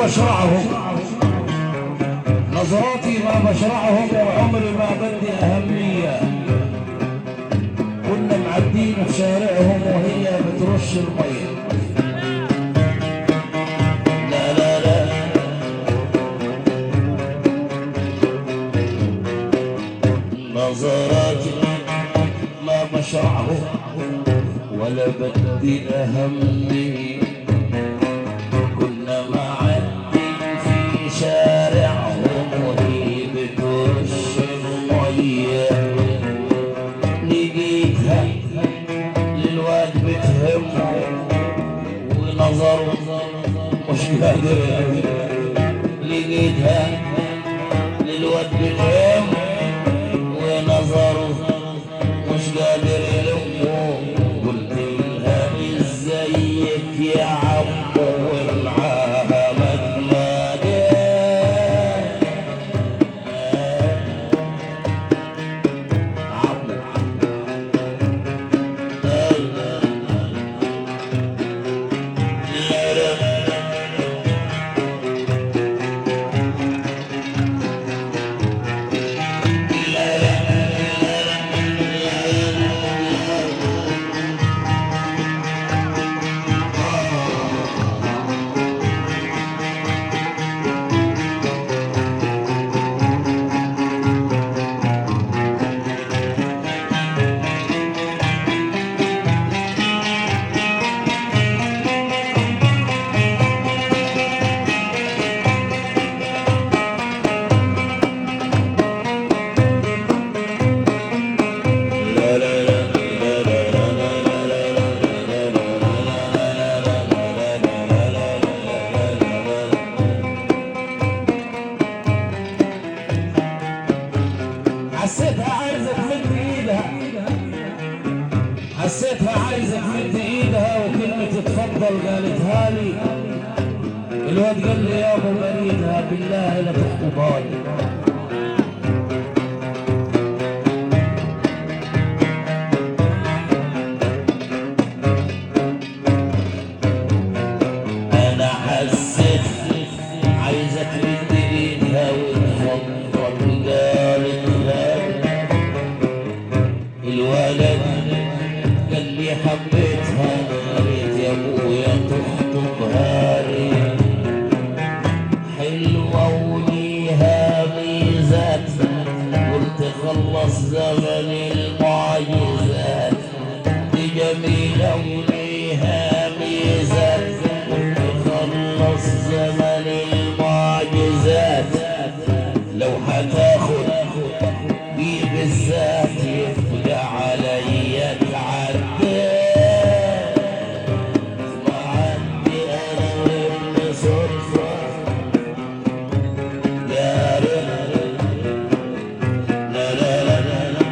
بشرعهم، نظراتي ما بشرعهم وعمري ما بدي أهمية. كنا معدين في شارعهم وهي بترش المية. لا لا لا نظراتي ما بشرعهم ولا بدي أهمية. كنا معدين في شارعهم وهي بترش المية. لقيتها للواد بتهمه ونظره مش قادر. لقيتها للواد بتهمه ونظره مش قادر يلمه. قلت لها ازيك يا عمو والعهمة ما جاء عمو. حسيتها عايزة تمد ايدها، حسيتها عايزة تمد ايدها وكلمة اتفضل قالتها لي. الواد قال لي يا ابو مريدها بالله لا تخطبها لي. انا حسيت عايزة تمد ايدها وتفضل قالتها. الولد قال لي حبيتها ريت يا ابويا تخطبها لي. حلوة وليها ميزات قلت خلص زمن المعجزات. دي جميلة وليها ميزات قلت خلص زمن المعجزات. لو هتاخد دي بالذات يبقى عليا تعدى. وعندي انا وابن صدفة يا رب. لا لا لا لا لا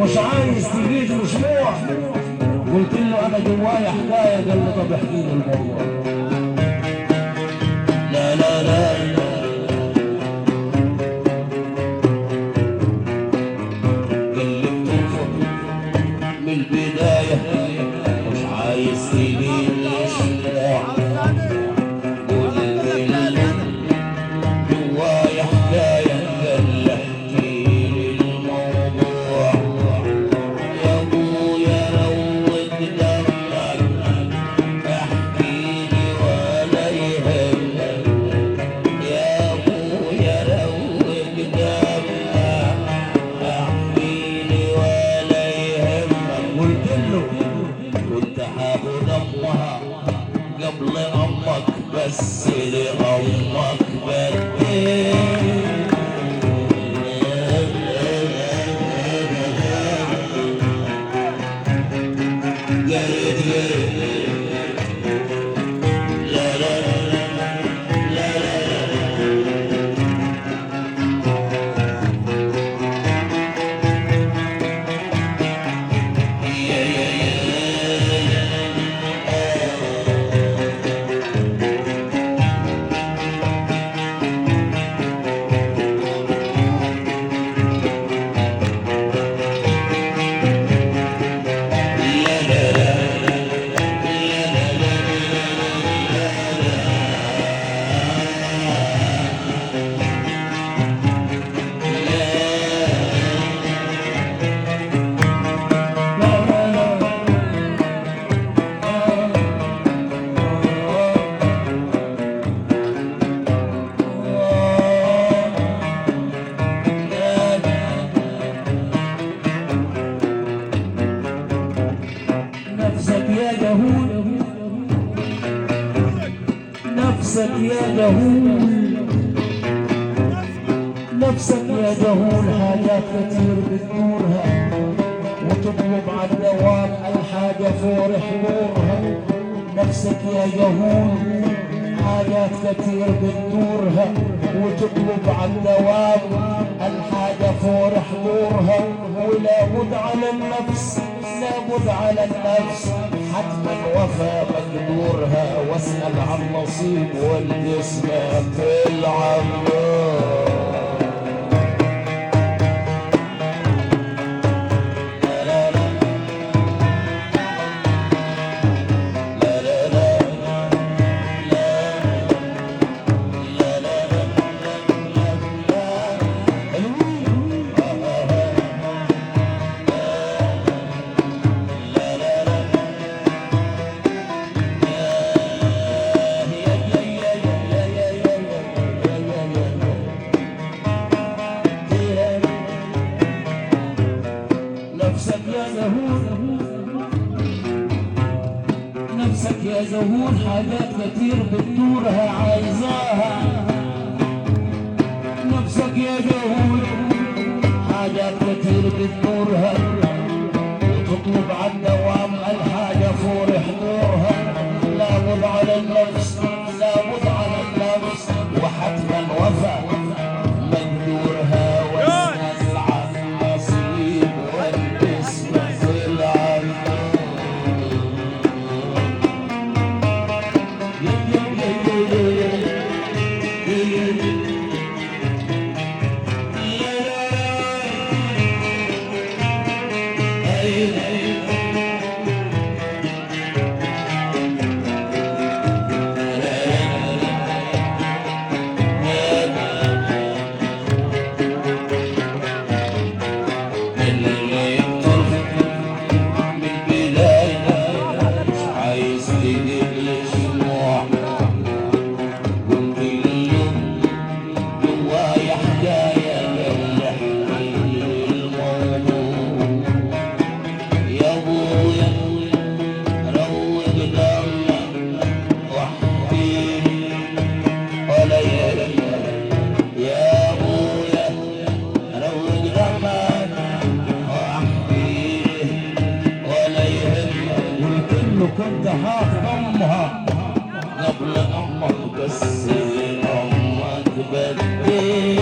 ومش عايز تجيب مشروع. قلت له انا جوايا حكايه. قال لي طب احكي لي الموضوع. لا لا لا قال لي بترفض من البدايه مش عايز تجيب مشروع. جوايا حكايه. قال لي احكي لي الموضوع. يا ابويا روق دمك احكي لي ولا يهمك. يا ابويا روق دمك احكي لي ولا يهمك. قلت له كنت هاخد امها قبل امك بس لامك بديت. نفسك يا جهول، نفسك يا جهول، نفسك يا جهول. حاجات كتير بتدورها وتطلب على الدوام الحاجة فور حضورها. نفسك يا جهول حاجات كتير بتدورها وتطلب على الدوام الحاجة فور حضورها. ولا بد على النفس، لابد على النفس حتما وفى مقدورها. واسأل عن نصيب والجسم في العمار. نفسك يا زهور، نفسك يا زهور حاجات كتير بتدورها عايزاها. نفسك يا زهور حاجات كتير بتدورها وتطلب على الدوام الحاجة فور حضورها. لابد على النفس، لابد على النفس وحتما وفى مقدورها. واسأل عن نصيب والجسم في العمار. كنت هاخد امها قبل امك بس امك بدي